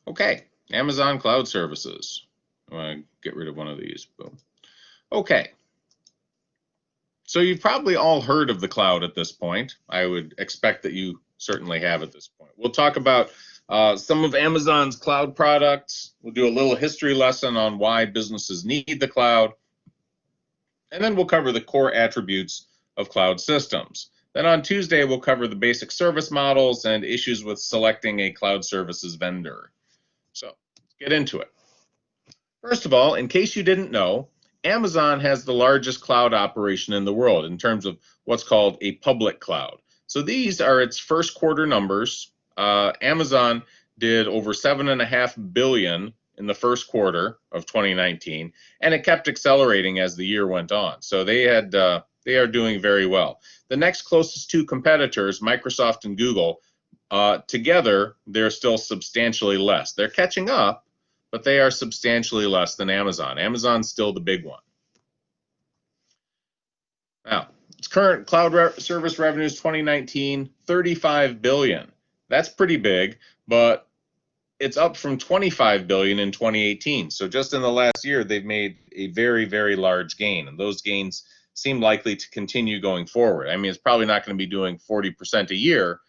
Okay, Amazon Cloud Services. I'm going to get rid of one of these. Boom. Okay. So you've probably all heard of the cloud at this point. I would expect that you certainly have at this point. We'll talk about some of Amazon's cloud products. We'll do a little history lesson on why businesses need the cloud. And then we'll cover the core attributes of cloud systems. Then on Tuesday, we'll cover the basic service models and issues with selecting a cloud services vendor. So let's get into it. First of all, in case you didn't know, Amazon has the largest cloud operation in the world in terms of what's called a public cloud. So these are its first quarter numbers. Amazon did over $7.5 billion in the first quarter of 2019, and it kept accelerating as the year went on. So they are doing very well. The next closest two competitors, Microsoft and Google, together they're still substantially less. They're catching up, but they are substantially less than Amazon. Amazon's still the big one. Now, its current cloud service revenues 2019, $35 billion. That's pretty big, but it's up from $25 billion in 2018. So just in the last year, they've made a very, very large gain, and those gains seem likely to continue going forward. I mean, it's probably not going to be doing 40% a year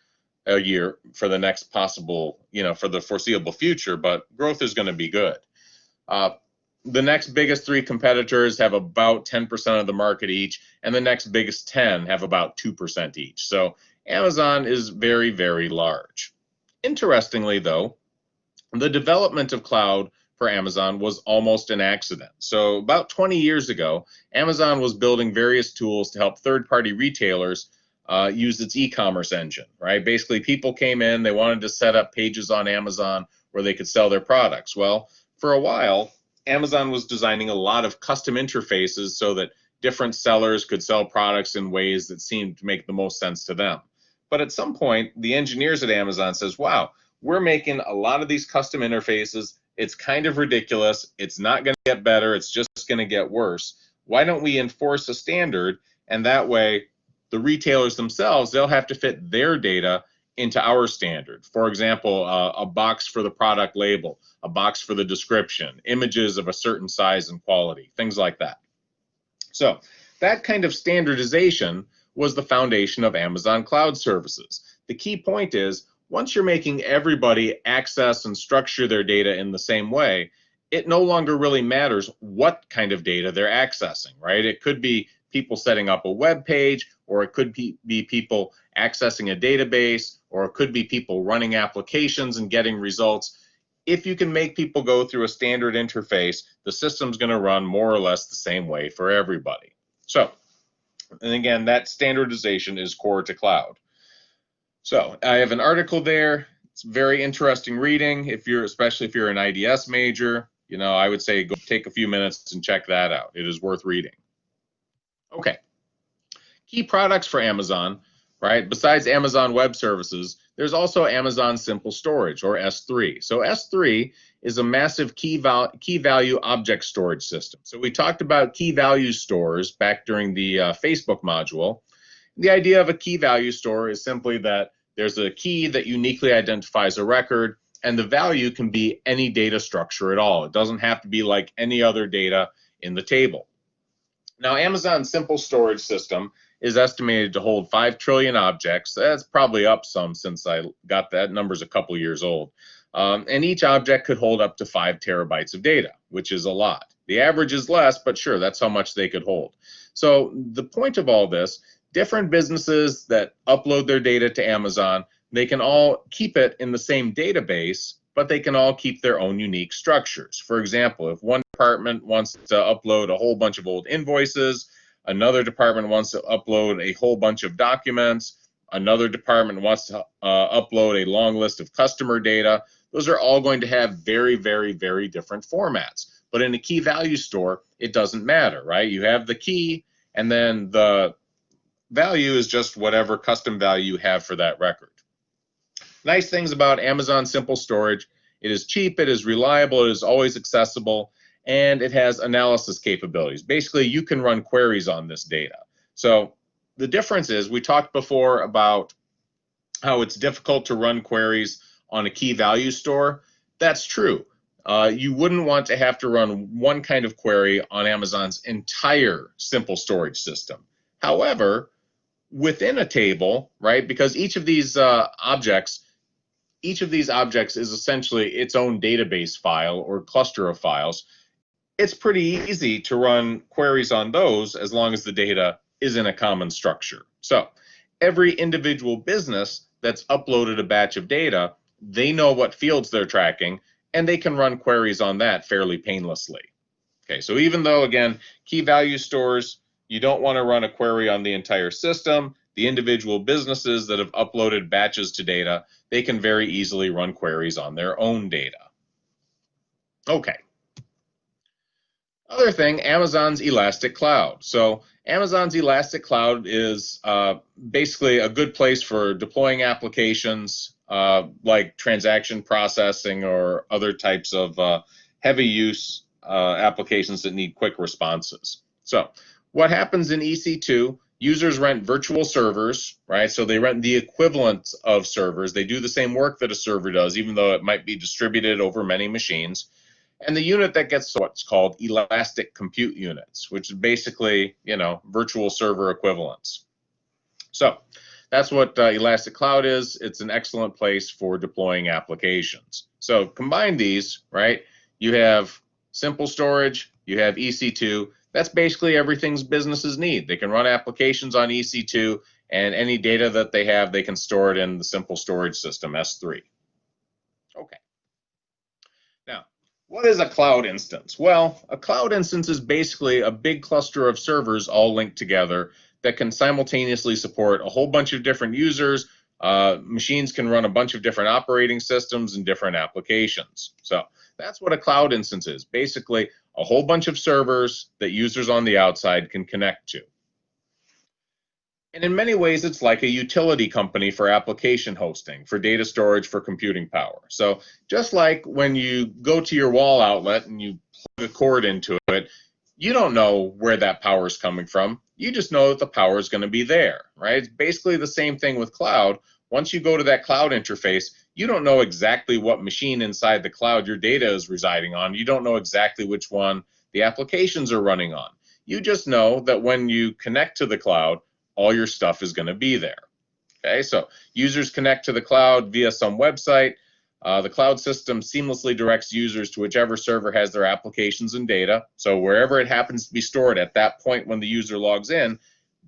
for the next possible, for the foreseeable future, but growth is going to be good. The next biggest three competitors have about 10% of the market each, and the next biggest 10 have about 2% each. So Amazon is very, very large. Interestingly, though, the development of cloud for Amazon was almost an accident. So about 20 years ago, Amazon was building various tools to help third-party retailers use its e-commerce engine, right? Basically, people came in, they wanted to set up pages on Amazon where they could sell their products. Well, for a while, Amazon was designing a lot of custom interfaces so that different sellers could sell products in ways that seemed to make the most sense to them. But at some point, the engineers at Amazon says, wow, we're making a lot of these custom interfaces. It's kind of ridiculous. It's not going to get better. It's just going to get worse. Why don't we enforce a standard? And that way, the retailers themselves, they'll have to fit their data into our standard. For example, a box for the product label, a box for the description, images of a certain size and quality, things like that. So that kind of standardization was the foundation of Amazon Cloud Services. The key point is, once you're making everybody access and structure their data in the same way, it no longer really matters what kind of data they're accessing, right? It could be people setting up a web page, or it could be people accessing a database, or it could be people running applications and getting results. If you can make people go through a standard interface, the system's going to run more or less the same way for everybody. So, and again, that standardization is core to cloud. So I have an article there. It's very interesting reading. Especially if you're an IDS major, I would say go take a few minutes and check that out. It is worth reading. Okay. Key products for Amazon, right? Besides Amazon Web Services, there's also Amazon Simple Storage, or S3. So S3 is a massive key value object storage system. So we talked about key value stores back during the Facebook module. The idea of a key value store is simply that there's a key that uniquely identifies a record, and the value can be any data structure at all. It doesn't have to be like any other data in the table. Now, Amazon's Simple Storage system is estimated to hold 5 trillion objects. That's probably up some since I got that. Number's a couple years old. And each object could hold up to 5 terabytes of data, which is a lot. The average is less, but sure, that's how much they could hold. So the point of all this, different businesses that upload their data to Amazon, they can all keep it in the same database, but they can all keep their own unique structures. For example, if one department wants to upload a whole bunch of old invoices, another department wants to upload a whole bunch of documents, another department wants to upload a long list of customer data, those are all going to have very, very, very different formats. But in a key value store, it doesn't matter, right? You have the key, and then the value is just whatever custom value you have for that record. Nice things about Amazon Simple Storage: it is cheap, it is reliable, it is always accessible, and it has analysis capabilities. Basically, you can run queries on this data. So the difference is, we talked before about how it's difficult to run queries on a key value store. That's true. You wouldn't want to have to run one kind of query on Amazon's entire simple storage system. However, within a table, right, because each of these objects is essentially its own database file or cluster of files. It's pretty easy to run queries on those as long as the data is in a common structure. So every individual business that's uploaded a batch of data, they know what fields they're tracking, and they can run queries on that fairly painlessly. Okay, so even though, again, key value stores, you don't want to run a query on the entire system, the individual businesses that have uploaded batches to data, they can very easily run queries on their own data. Okay. Other thing, Amazon's Elastic Cloud. So Amazon's Elastic Cloud is basically a good place for deploying applications like transaction processing or other types of heavy use applications that need quick responses. So what happens in EC2, users rent virtual servers, right? So they rent the equivalent of servers. They do the same work that a server does, even though it might be distributed over many machines. And the unit that gets what's called elastic compute units, which is basically, virtual server equivalents. So that's what Elastic Cloud is. It's an excellent place for deploying applications. So combine these, right? You have simple storage, you have EC2. That's basically everything businesses need. They can run applications on EC2, and any data that they have, they can store it in the simple storage system, S3. Okay. Now, what is a cloud instance? Well, a cloud instance is basically a big cluster of servers all linked together that can simultaneously support a whole bunch of different users. Machines can run a bunch of different operating systems and different applications. So that's what a cloud instance is. Basically, a whole bunch of servers that users on the outside can connect to. And in many ways, it's like a utility company for application hosting, for data storage, for computing power. So just like when you go to your wall outlet and you plug a cord into it, you don't know where that power is coming from. You just know that the power is going to be there, right? It's basically the same thing with cloud. Once you go to that cloud interface, you don't know exactly what machine inside the cloud your data is residing on. You don't know exactly which one the applications are running on. You just know that when you connect to the cloud, all your stuff is going to be there. Okay, so users connect to the cloud via some website. The cloud system seamlessly directs users to whichever server has their applications and data. So wherever it happens to be stored at that point when the user logs in,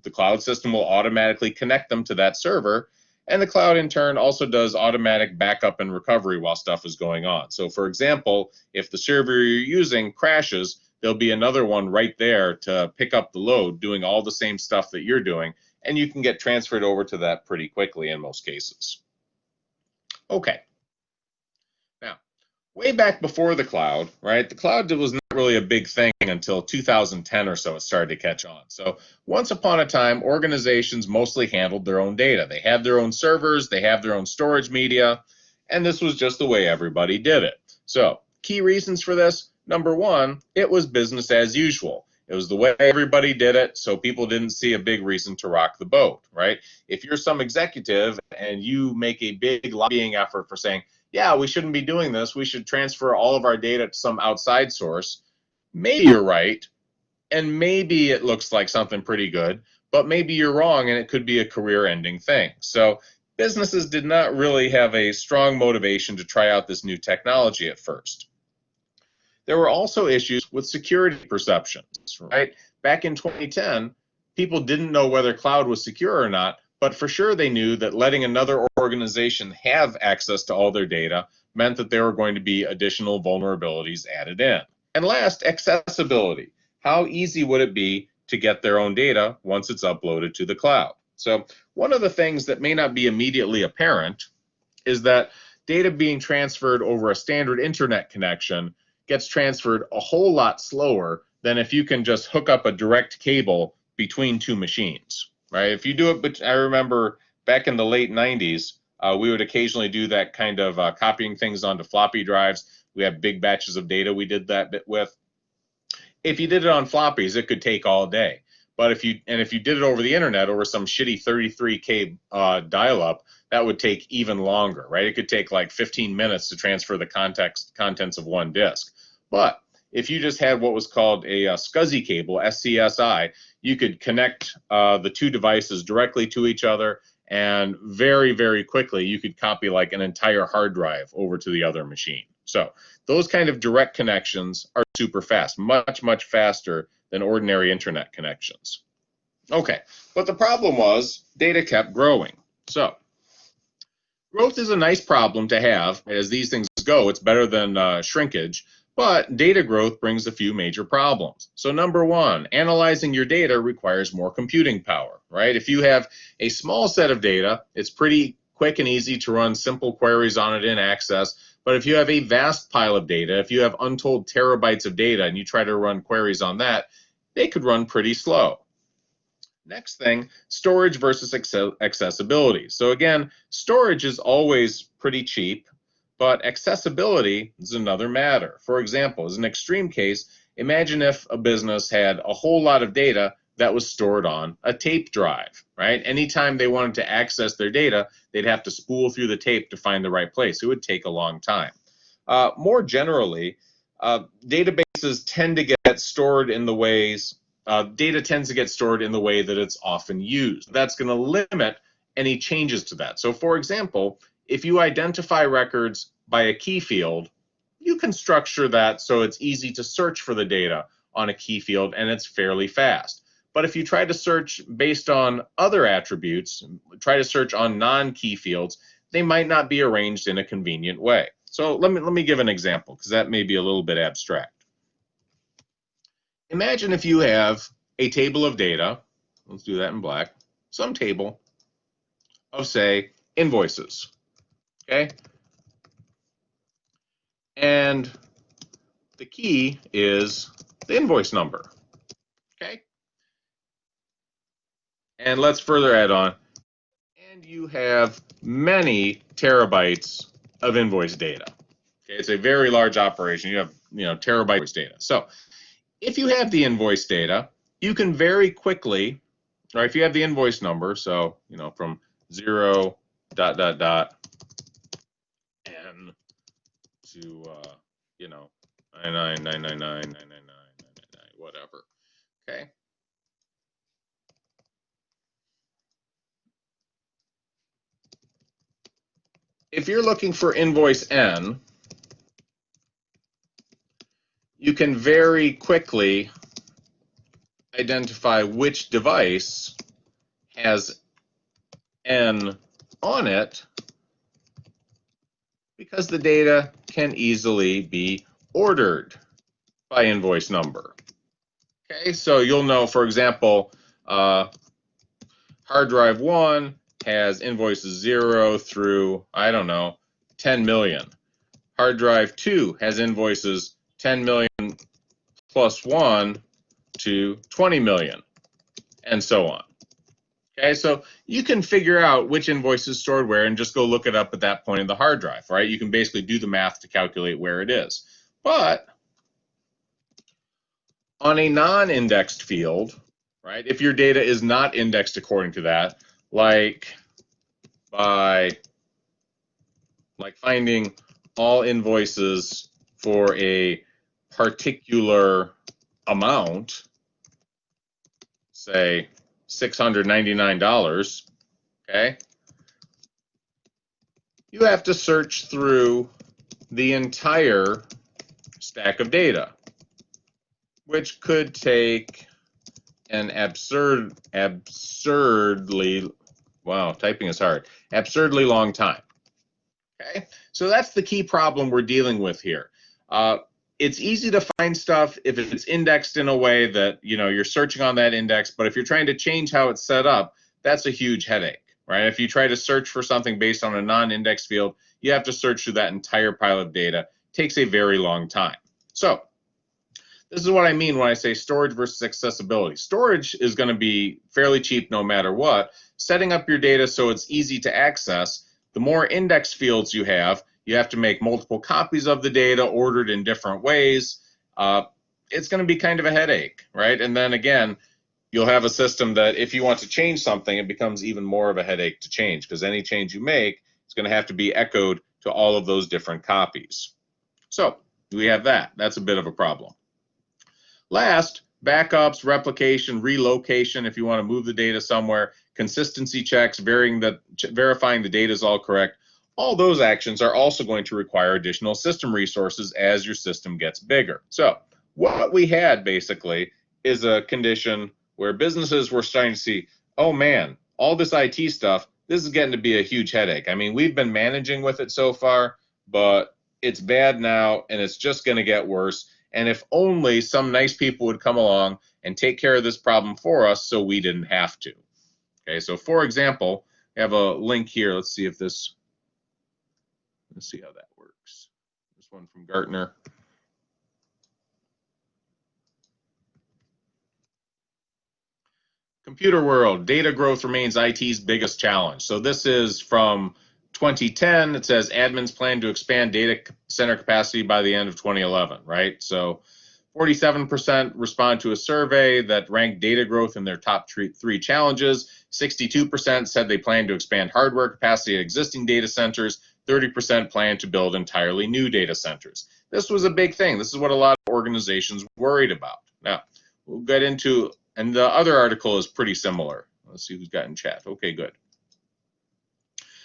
the cloud system will automatically connect them to that server. And the cloud in turn also does automatic backup and recovery while stuff is going on. So for example, if the server you're using crashes, there'll be another one right there to pick up the load doing all the same stuff that you're doing, and you can get transferred over to that pretty quickly in most cases. Okay. Now, way back before the cloud, right, the cloud was not really a big thing until 2010 or so it started to catch on. So once upon a time, organizations mostly handled their own data. They had their own servers, they have their own storage media, and this was just the way everybody did it. So key reasons for this: number one, it was business as usual. It was the way everybody did it, so people didn't see a big reason to rock the boat, right? If you're some executive and you make a big lobbying effort for saying, yeah, we shouldn't be doing this, we should transfer all of our data to some outside source, maybe you're right, and maybe it looks like something pretty good, but maybe you're wrong and it could be a career-ending thing. So businesses did not really have a strong motivation to try out this new technology at first. There were also issues with security perceptions, right? Back in 2010, people didn't know whether cloud was secure or not, but for sure they knew that letting another organization have access to all their data meant that there were going to be additional vulnerabilities added in. And last, accessibility. How easy would it be to get their own data once it's uploaded to the cloud? So one of the things that may not be immediately apparent is that data being transferred over a standard internet connection gets transferred a whole lot slower than if you can just hook up a direct cable between two machines, right? If you do it, but I remember back in the late 90s, we would occasionally do that kind of copying things onto floppy drives. We have big batches of data we did that bit with. If you did it on floppies, it could take all day. But if you did it over the internet, over some shitty 33K dial-up, that would take even longer, right? It could take like 15 minutes to transfer the contents of one disk. But if you just had what was called a SCSI cable, SCSI, you could connect the two devices directly to each other, and very, very quickly you could copy like an entire hard drive over to the other machine. So those kind of direct connections are super fast, much, much faster than ordinary internet connections. Okay, but the problem was data kept growing. So growth is a nice problem to have. As these things go, it's better than shrinkage. But data growth brings a few major problems. So number one, analyzing your data requires more computing power, right? If you have a small set of data, it's pretty quick and easy to run simple queries on it in Access. But if you have a vast pile of data, if you have untold terabytes of data and you try to run queries on that, they could run pretty slow. Next thing, storage versus accessibility. So again, storage is always pretty cheap, but accessibility is another matter. For example, as an extreme case, imagine if a business had a whole lot of data that was stored on a tape drive, right? Anytime they wanted to access their data, they'd have to spool through the tape to find the right place. It would take a long time. More generally, databases tend to get stored in the ways data tends to get stored in the way that it's often used. That's going to limit any changes to that. So for example, if you identify records by a key field, you can structure that so it's easy to search for the data on a key field and it's fairly fast. But if you try to search based on other attributes, try to search on non-key fields, they might not be arranged in a convenient way. So let me give an example, because that may be a little bit abstract. Imagine if you have a table of data, let's do that in black, some table of, say, invoices, okay? And the key is the invoice number, okay? And let's further add on, and you have many terabytes of invoice data. Okay, it's a very large operation. You have, terabytes of data. So if you have the invoice data, you can very quickly, or if you have the invoice number, so, from 0, ... and to, 99,999,999, whatever, okay? If you're looking for invoice N, you can very quickly identify which device has N on it, because the data can easily be ordered by invoice number. Okay, so you'll know, for example, hard drive 1 has invoices 0 through, 10 million. Hard drive 2 has invoices 10 million plus 1 to 20 million, and so on. Okay, so you can figure out which invoice is stored where and just go look it up at that point in the hard drive, right? You can basically do the math to calculate where it is. But on a non-indexed field, right, if your data is not indexed according to that, like finding all invoices for a particular amount, say $699, okay, you have to search through the entire stack of data, which could take an absurdly, wow, typing is hard, absurdly long time. Okay, so that's the key problem we're dealing with here. It's easy to find stuff if it's indexed in a way that, you're searching on that index, but if you're trying to change how it's set up, that's a huge headache, right? If you try to search for something based on a non-indexed field, you have to search through that entire pile of data. It takes a very long time. So this is what I mean when I say storage versus accessibility. Storage is going to be fairly cheap no matter what. Setting up your data so it's easy to access, the more index fields you have to make multiple copies of the data ordered in different ways. It's going to be kind of a headache, right? And then again, you'll have a system that if you want to change something, it becomes even more of a headache to change, because any change you make is going to have to be echoed to all of those different copies. So we have that. That's a bit of a problem. Last, backups, replication, relocation, if you want to move the data somewhere, consistency checks, verifying the data is all correct. All those actions are also going to require additional system resources as your system gets bigger. So what we had basically is a condition where businesses were starting to see, oh man, all this IT stuff, this is getting to be a huge headache. I mean, we've been managing with it so far, but it's bad now and it's just going to get worse. And if only some nice people would come along and take care of this problem for us so we didn't have to. Okay, so for example, I have a link here. Let's see how that works. This one from Gartner. Computer world, data growth remains IT's biggest challenge. So this is from 2010. It says admins plan to expand data center capacity by the end of 2011, right? So 47% respond to a survey that ranked data growth in their top three challenges. 62% said they plan to expand hardware capacity at existing data centers. 30% plan to build entirely new data centers. This was a big thing. This is what a lot of organizations worried about. Now, we'll get into, and the other article is pretty similar. Let's see who's got in chat. Okay, good.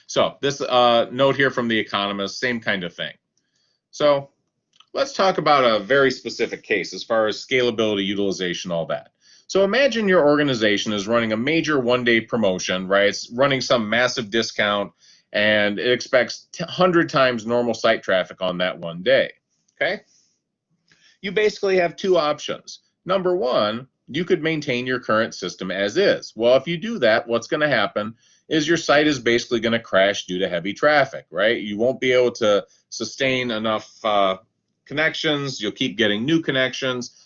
So this note here from The Economist, same kind of thing. So let's talk about a very specific case as far as scalability, utilization, all that. So imagine your organization is running a major one-day promotion, right? It's running some massive discount, and it expects 100 times normal site traffic on that one day, okay? You basically have two options. Number one, you could maintain your current system as is. Well, if you do that, what's going to happen is your site is basically going to crash due to heavy traffic, right? You won't be able to sustain enough connections. You'll keep getting new connections.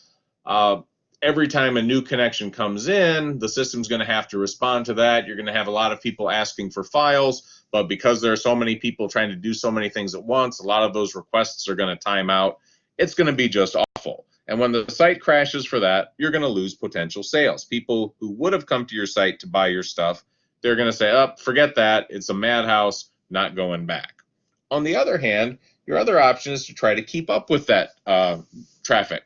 Every time a new connection comes in, the system's going to have to respond to that. You're going to have a lot of people asking for files, but because there are so many people trying to do so many things at once, a lot of those requests are going to time out. It's going to be just awful. And when the site crashes for that, you're going to lose potential sales. People who would have come to your site to buy your stuff, they're going to say, oh, forget that. It's a madhouse, not going back. On the other hand, your other option is to try to keep up with that traffic.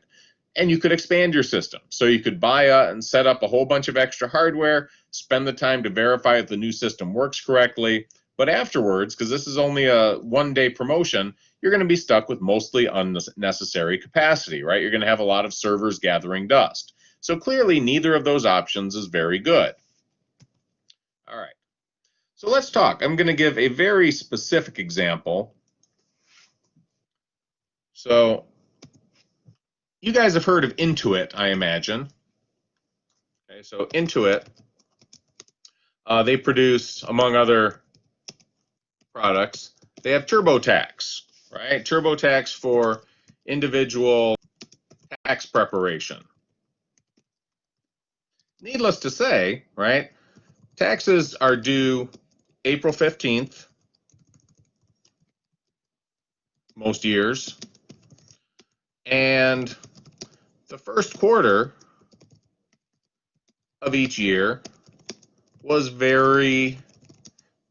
And you could expand your system. So you could buy and set up a whole bunch of extra hardware, spend the time to verify if the new system works correctly. But afterwards, because this is only a one-day promotion, you're going to be stuck with mostly unnecessary capacity, right? You're going to have a lot of servers gathering dust. So clearly, neither of those options is very good. All right. So let's talk. I'm going to give a very specific example. So you guys have heard of Intuit, I imagine. Okay, so Intuit, they produce, among other products, they have TurboTax, right? TurboTax for individual tax preparation. Needless to say, right, taxes are due April 15th, most years, and the first quarter of each year was very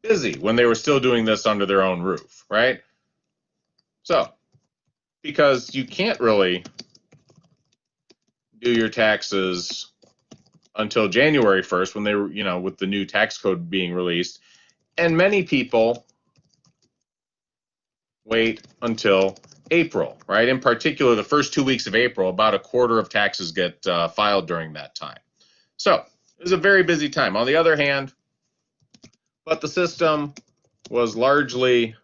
busy when they were still doing this under their own roof, right? So, because you can't really do your taxes until January 1st when they were, you know, with the new tax code being released, and many people wait until April, right? In particular, the first 2 weeks of April, about a quarter of taxes get filed during that time. So it was a very busy time. On the other hand, but the system was largely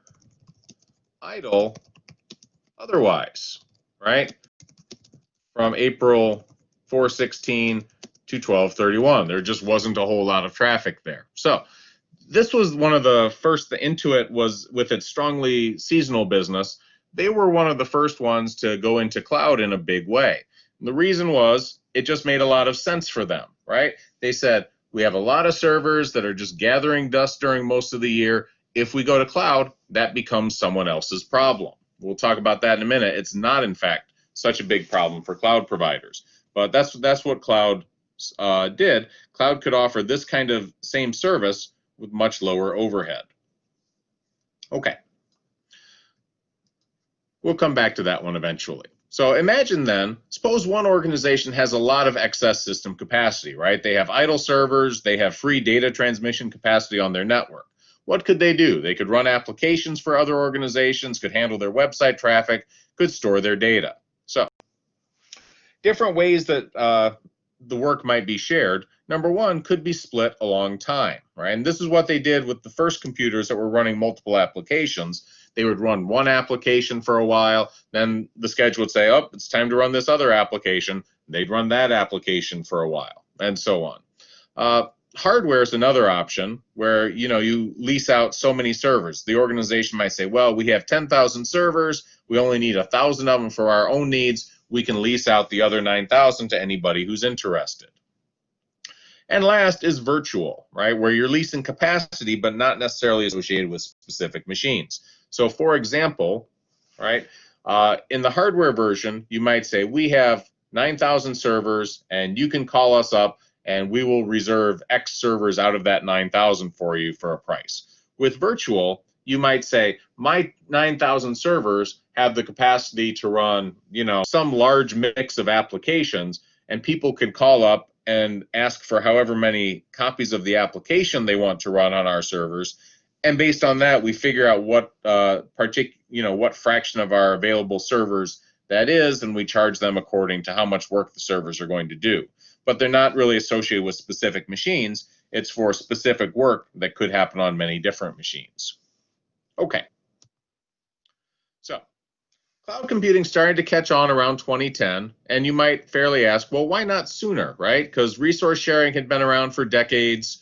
idle otherwise, right? From April 4/16 to 12/31, there just wasn't a whole lot of traffic there. So this was one of the first, the Intuit was, with its strongly seasonal business, they were one of the first ones to go into cloud in a big way. And the reason was it just made a lot of sense for them, right? They said, we have a lot of servers that are just gathering dust during most of the year. If we go to cloud, that becomes someone else's problem. We'll talk about that in a minute. It's not, in fact, such a big problem for cloud providers. But that's what cloud did, cloud could offer this kind of same service with much lower overhead. Okay. We'll come back to that one eventually. So imagine then, suppose one organization has a lot of excess system capacity, right? They have idle servers, they have free data transmission capacity on their network. What could they do? They could run applications for other organizations, could handle their website traffic, could store their data. So different ways that the work might be shared. Number one, could be split along time, right? And this is what they did with the first computers that were running multiple applications. They would run one application for a while, then the schedule would say, oh, it's time to run this other application. They'd run that application for a while, and so on. Hardware is another option where you lease out so many servers. The organization might say, well, we have 10,000 servers. We only need 1,000 of them for our own needs. We can lease out the other 9,000 to anybody who's interested. And last is virtual, right, where you're leasing capacity but not necessarily associated with specific machines. So for example, right, in the hardware version, you might say we have 9,000 servers and you can call us up and we will reserve X servers out of that 9,000 for you for a price. With virtual, you might say my 9,000 servers have the capacity to run, some large mix of applications, and people can call up and ask for however many copies of the application they want to run on our servers. And based on that, we figure out what what fraction of our available servers that is, and we charge them according to how much work the servers are going to do. But they're not really associated with specific machines. It's for specific work that could happen on many different machines. Okay. So cloud computing started to catch on around 2010, and you might fairly ask, well, why not sooner, right? Because resource sharing had been around for decades.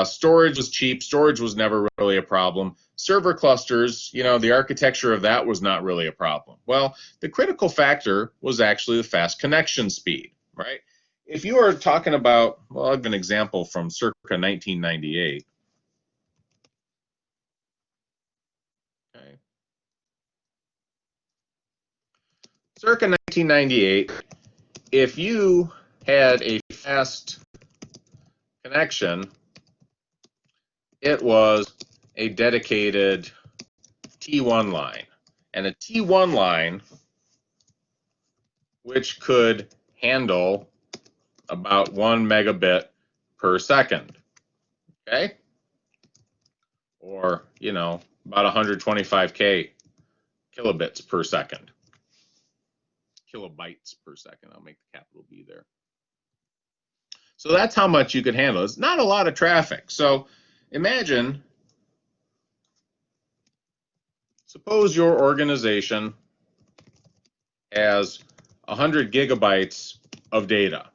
Storage was cheap. Storage was never really a problem. Server clusters, the architecture of that was not really a problem. Well, the critical factor was actually the fast connection speed, right? If you are talking about, well, I'll give an example from circa 1998. Okay. Circa 1998, if you had a fast connection, it was a dedicated T1 line. And a T1 line, which could handle about 1 megabit per second, okay? Or, about 125K kilobits per second. Kilobytes per second. I'll make the capital B there. So that's how much you could handle. It's not a lot of traffic. So imagine, suppose your organization has 100 gigabytes of data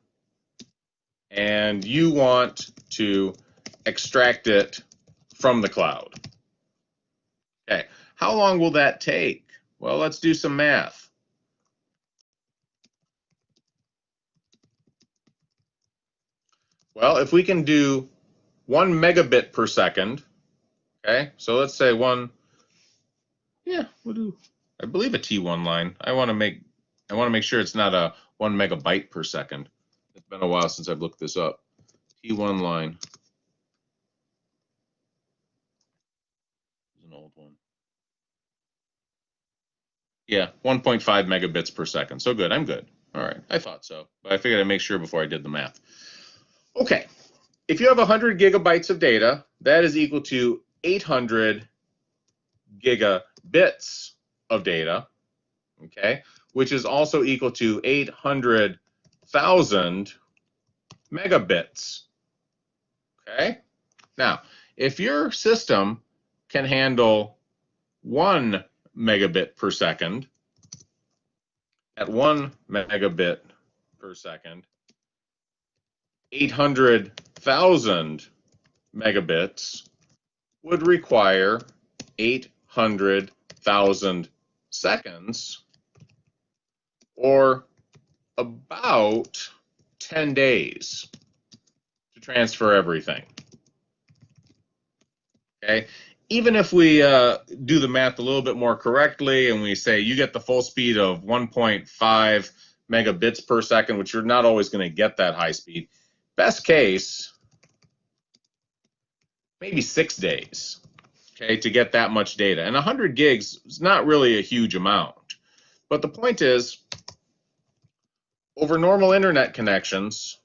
and you want to extract it from the cloud. Okay, how long will that take? Well, let's do some math. Well, if we can do 1 megabit per second, okay, so let's say we'll do, I believe, a T1 line. I want to make sure it's not a 1 megabyte per second. It's been a while since I've looked this up. T1 line. It's an old one. Yeah, 1.5 megabits per second. So good, I'm good. All right, I thought so, but I figured I'd make sure before I did the math. Okay, if you have 100 gigabytes of data, that is equal to 800 gigabits of data, okay, which is also equal to 800,000 megabits, okay? Now, if your system can handle 1 megabit per second, at 1 megabit per second, 800,000 megabits would require 800,000 seconds, or about 10 days to transfer everything. Okay, even if we do the math a little bit more correctly and we say you get the full speed of 1.5 megabits per second, which you're not always going to get that high speed, Best case, maybe 6 days, okay, to get that much data. And 100 gigs is not really a huge amount. But the point is, over normal internet connections,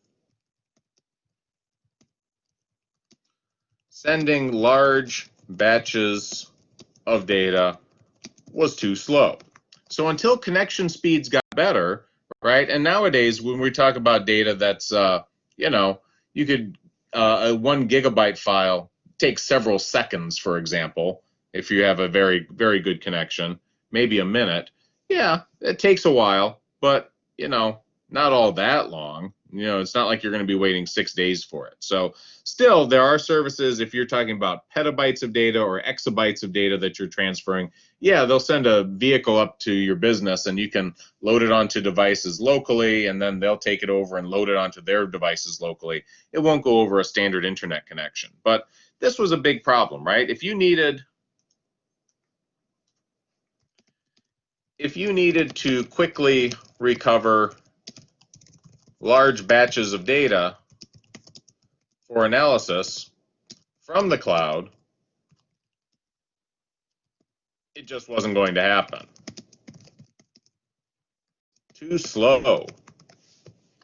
sending large batches of data was too slow. So until connection speeds got better, right? And nowadays, when we talk about data that's, you could, a 1 gigabyte file takes several seconds, for example, if you have a very, very good connection, maybe a minute. Yeah, it takes a while, but, not all that long. It's not like you're going to be waiting 6 days for it. So still, there are services, if you're talking about petabytes of data or exabytes of data that you're transferring, yeah, they'll send a vehicle up to your business and you can load it onto devices locally, and then they'll take it over and load it onto their devices locally. It won't go over a standard internet connection. But this was a big problem, right? If you needed to quickly recover large batches of data for analysis from the cloud, it just wasn't going to happen. Too slow.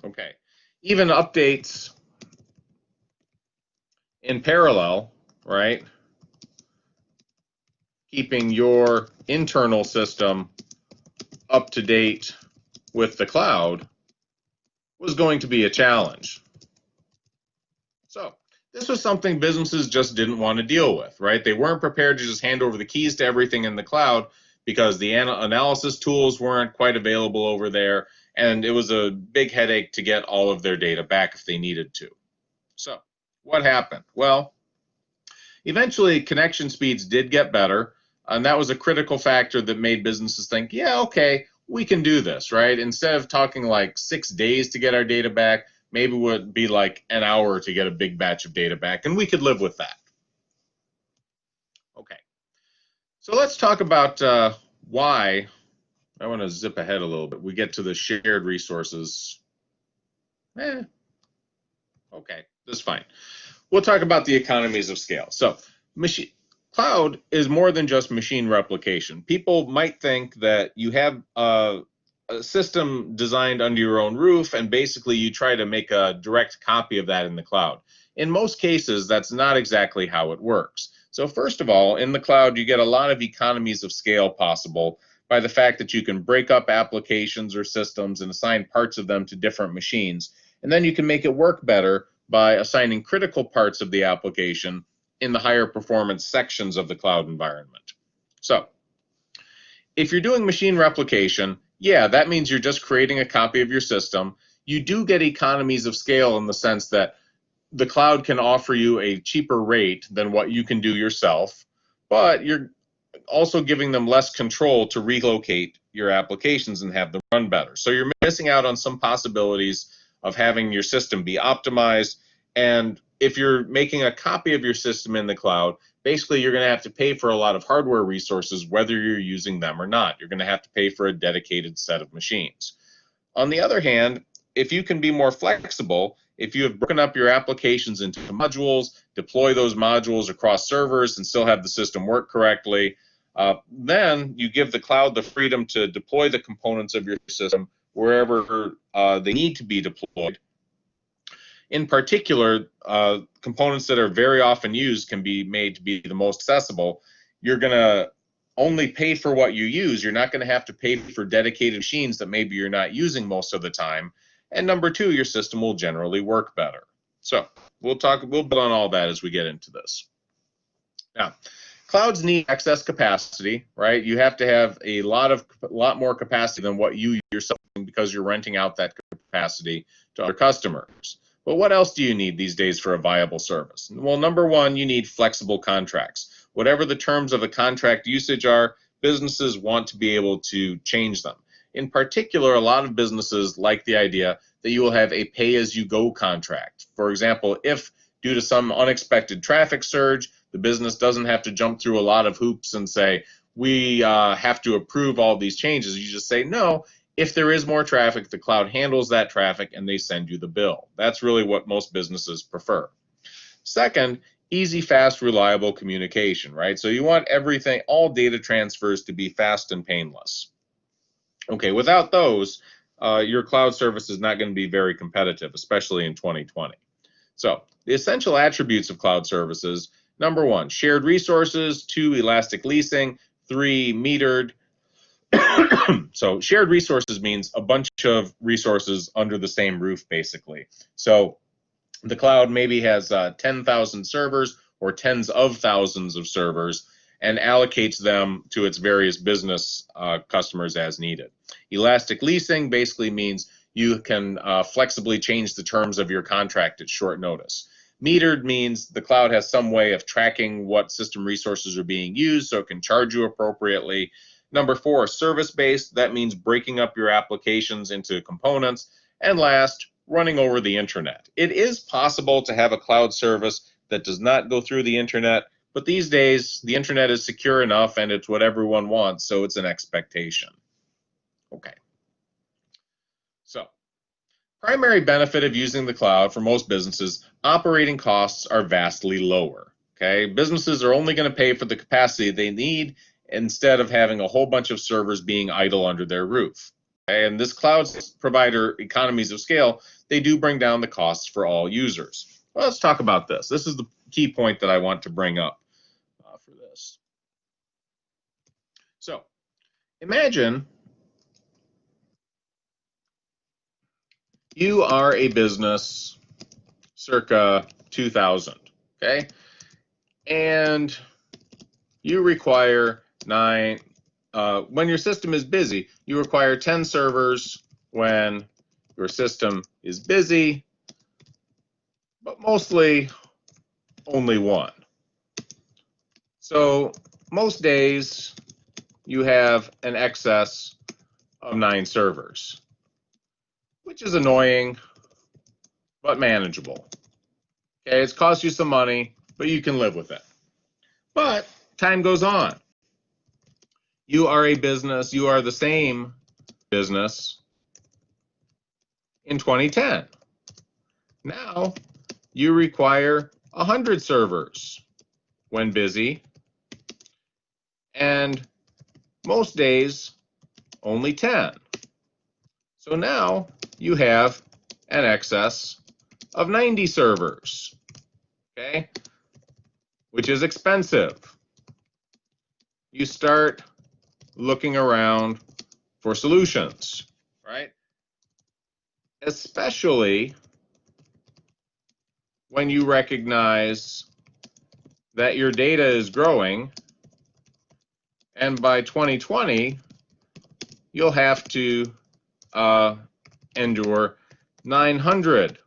Okay. Even updates in parallel, right? Keeping your internal system up to date with the cloud was going to be a challenge. So this was something businesses just didn't want to deal with, right? They weren't prepared to just hand over the keys to everything in the cloud because the analysis tools weren't quite available over there, and it was a big headache to get all of their data back if they needed to. So what happened? Well, eventually connection speeds did get better, and that was a critical factor that made businesses think, yeah, okay, we can do this, right? Instead of talking like 6 days to get our data back, maybe it would be like an hour to get a big batch of data back, and we could live with that. Okay, so let's talk about why. I want to zip ahead a little bit. We get to the shared resources. Okay, that's fine. We'll talk about the economies of scale. So cloud is more than just machine replication. People might think that you have a system designed under your own roof, and basically you try to make a direct copy of that in the cloud. In most cases, that's not exactly how it works. So first of all, in the cloud, you get a lot of economies of scale possible by the fact that you can break up applications or systems and assign parts of them to different machines. And then you can make it work better by assigning critical parts of the application in the higher performance sections of the cloud environment. So if you're doing machine replication, yeah, that means you're just creating a copy of your system. You do get economies of scale in the sense that the cloud can offer you a cheaper rate than what you can do yourself, but you're also giving them less control to relocate your applications and have them run better. So you're missing out on some possibilities of having your system be optimized. And if you're making a copy of your system in the cloud, basically you're going to have to pay for a lot of hardware resources, whether you're using them or not. You're going to have to pay for a dedicated set of machines. On the other hand, if you can be more flexible, if you have broken up your applications into modules, deploy those modules across servers and still have the system work correctly, then you give the cloud the freedom to deploy the components of your system wherever they need to be deployed. In particular, components that are very often used can be made to be the most accessible. You're going to only pay for what you use. You're not going to have to pay for dedicated machines that maybe you're not using most of the time. And number two, your system will generally work better. So we'll build on all that as we get into this. Now, clouds need excess capacity, right? You have to have a lot more capacity than what you yourself, because you're renting out that capacity to other customers. But what else do you need these days for a viable service? Well, number one, you need flexible contracts. Whatever the terms of a contract usage are, businesses want to be able to change them. In particular, a lot of businesses like the idea that you will have a pay-as-you-go contract. For example, if due to some unexpected traffic surge, the business doesn't have to jump through a lot of hoops and say, we have to approve all these changes. You just say, no, If there is more traffic, the cloud handles that traffic and they send you the bill. That's really what most businesses prefer. Second, easy, fast, reliable communication, right? So you want everything, all data transfers to be fast and painless. Okay, without those, your cloud service is not going to be very competitive, especially in 2020. So the essential attributes of cloud services: number one, shared resources; two, elastic leasing; three, metered. So shared resources means a bunch of resources under the same roof, basically. So the cloud maybe has 10,000 servers or tens of thousands of servers and allocates them to its various business customers as needed. Elastic leasing basically means you can flexibly change the terms of your contract at short notice. Metered means the cloud has some way of tracking what system resources are being used, so it can charge you appropriately. Number four, service-based. That means breaking up your applications into components. And last, running over the internet. It is possible to have a cloud service that does not go through the internet, but these days the internet is secure enough and it's what everyone wants, so it's an expectation. Okay. So, primary benefit of using the cloud for most businesses: operating costs are vastly lower. Okay, businesses are only going to pay for the capacity they need instead of having a whole bunch of servers being idle under their roof. Okay? And this cloud provider economies of scale, they do bring down the costs for all users. Well, let's talk about this. This is the key point that I want to bring up for this. So, imagine you are a business circa 2000, okay? And you require when your system is busy, you require 10 servers when your system is busy, but mostly only one. So most days you have an excess of 9 servers, which is annoying, but manageable. Okay, it's cost you some money, but you can live with it. But time goes on. You are a business, you are the same business in 2010. Now you require 100 servers when busy, and most days only 10. So now you have an excess of 90 servers, okay, which is expensive. You start looking around for solutions, right? Especially when you recognize that your data is growing, and by 2020, you'll have to endure 900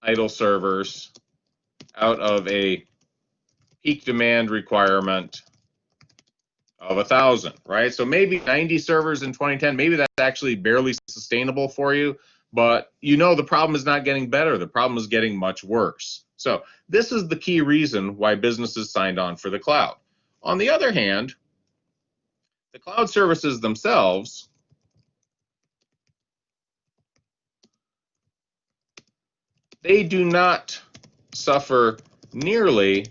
idle servers out of a peak demand requirement of 1,000, right? So maybe 90 servers in 2010, maybe that's actually barely sustainable for you, but you know the problem is not getting better. The problem is getting much worse. So this is the key reason why businesses signed on for the cloud. On the other hand, the cloud services themselves, they do not suffer nearly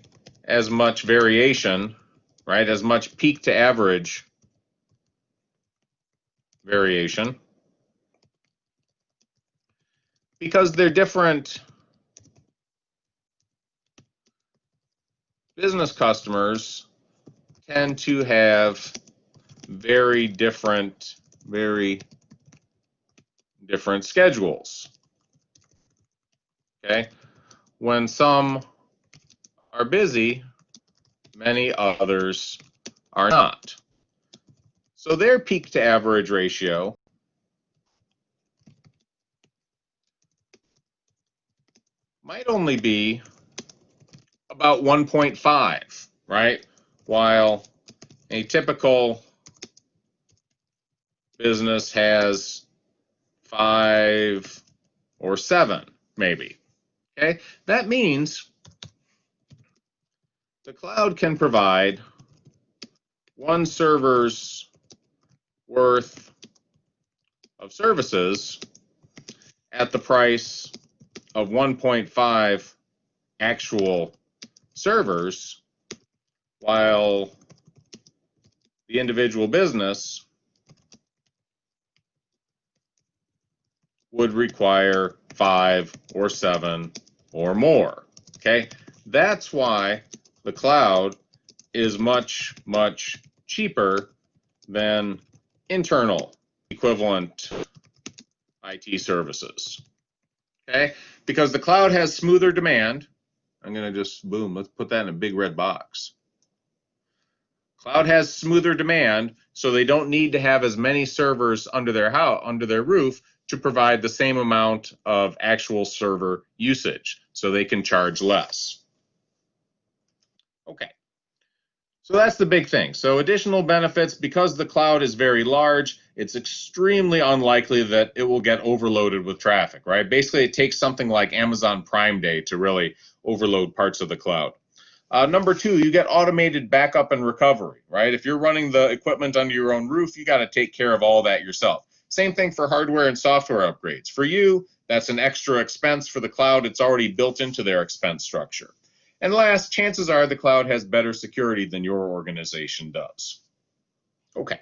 as much variation, right, as much peak to average variation, because they're different. Business customers tend to have very different schedules. Okay, when some are busy, many others are not. So their peak to average ratio might only be about 1.5, right? While a typical business has 5 or 7, maybe. Okay, that means the cloud can provide one server's worth of services at the price of 1.5 actual servers, while the individual business would require 5 or 7 or more. Okay, that's why the cloud is much, much cheaper than internal equivalent IT services. Okay, because the cloud has smoother demand. I'm going to just, boom, let's put that in a big red box. Cloud has smoother demand, so they don't need to have as many servers under their house, under their roof, to provide the same amount of actual server usage, so they can charge less. Okay, so that's the big thing. So additional benefits, because the cloud is very large, it's extremely unlikely that it will get overloaded with traffic, right? Basically, it takes something like Amazon Prime Day to really overload parts of the cloud. Number two, you get automated backup and recovery, right? If you're running the equipment under your own roof, you got to take care of all that yourself. Same thing for hardware and software upgrades. For you, that's an extra expense. For the cloud, it's already built into their expense structure. And last, chances are the cloud has better security than your organization does. Okay.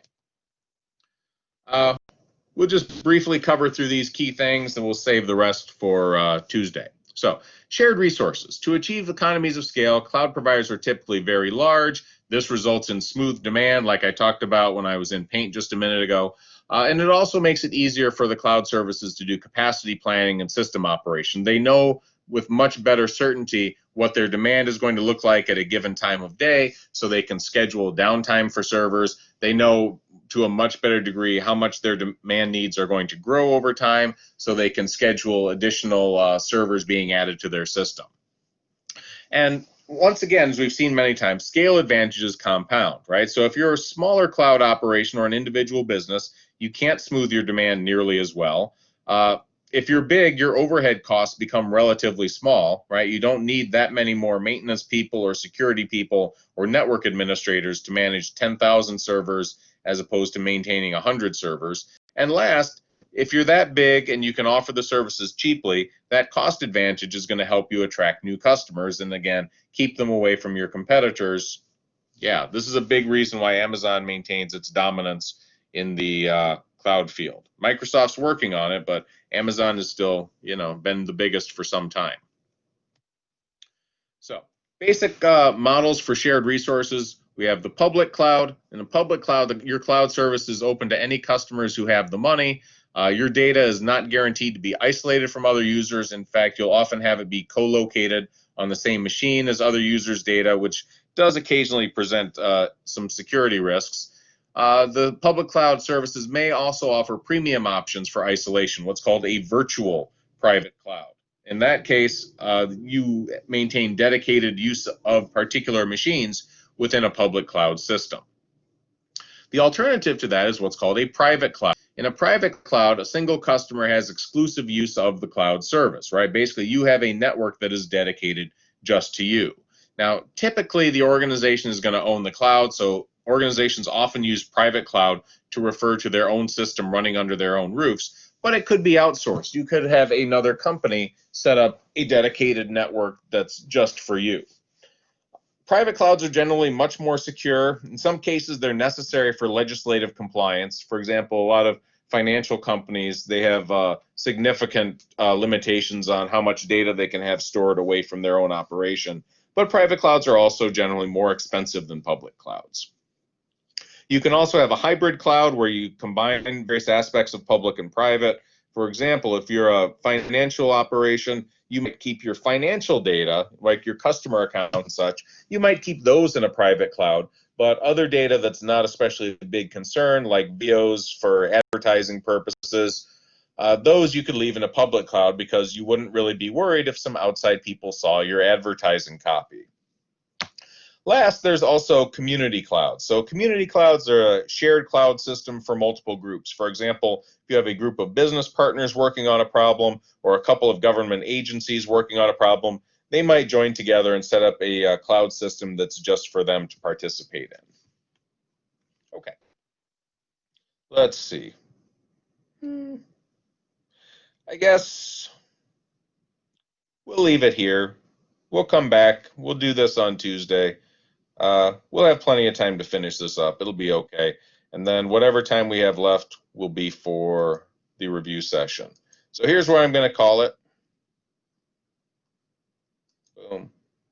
We'll just briefly cover through these key things, and we'll save the rest for Tuesday. So, shared resources. To achieve economies of scale, cloud providers are typically very large. This results in smooth demand, like I talked about when I was in Paint just a minute ago. And it also makes it easier for the cloud services to do capacity planning and system operation. They know with much better certainty what their demand is going to look like at a given time of day, so they can schedule downtime for servers. They know to a much better degree how much their demand needs are going to grow over time, so they can schedule additional servers being added to their system. And once again, as we've seen many times, scale advantages compound, right? So if you're a smaller cloud operation or an individual business, you can't smooth your demand nearly as well. If you're big, your overhead costs become relatively small, right? You don't need that many more maintenance people or security people or network administrators to manage 10,000 servers as opposed to maintaining 100 servers. And last, if you're that big and you can offer the services cheaply, that cost advantage is going to help you attract new customers and, again, keep them away from your competitors. Yeah, this is a big reason why Amazon maintains its dominance in the cloud field. Microsoft's working on it, but Amazon has still, been the biggest for some time. So, basic models for shared resources. We have the public cloud. In the public cloud, your cloud service is open to any customers who have the money. Your data is not guaranteed to be isolated from other users. In fact, you'll often have it be co-located on the same machine as other users' data, which does occasionally present some security risks. The public cloud services may also offer premium options for isolation, what's called a virtual private cloud. In that case, you maintain dedicated use of particular machines within a public cloud system. The alternative to that is what's called a private cloud. In a private cloud, a single customer has exclusive use of the cloud service, right? Basically, you have a network that is dedicated just to you. Now, typically, the organization is going to own the cloud, so organizations often use private cloud to refer to their own system running under their own roofs, but it could be outsourced. You could have another company set up a dedicated network that's just for you. Private clouds are generally much more secure. In some cases, they're necessary for legislative compliance. For example, a lot of financial companies, they have significant limitations on how much data they can have stored away from their own operation. But private clouds are also generally more expensive than public clouds. You can also have a hybrid cloud where you combine various aspects of public and private. For example, if you're a financial operation, you might keep your financial data, like your customer account and such, you might keep those in a private cloud, but other data that's not especially a big concern, like videos for advertising purposes, those you could leave in a public cloud because you wouldn't really be worried if some outside people saw your advertising copy. Last, there's also community clouds. So community clouds are a shared cloud system for multiple groups. For example, if you have a group of business partners working on a problem or a couple of government agencies working on a problem, they might join together and set up a cloud system that's just for them to participate in. Okay, let's see. I guess we'll leave it here. We'll come back. We'll do this on Tuesday. We'll have plenty of time to finish this up. It'll be okay. And then whatever time we have left will be for the review session. So here's where I'm going to call it.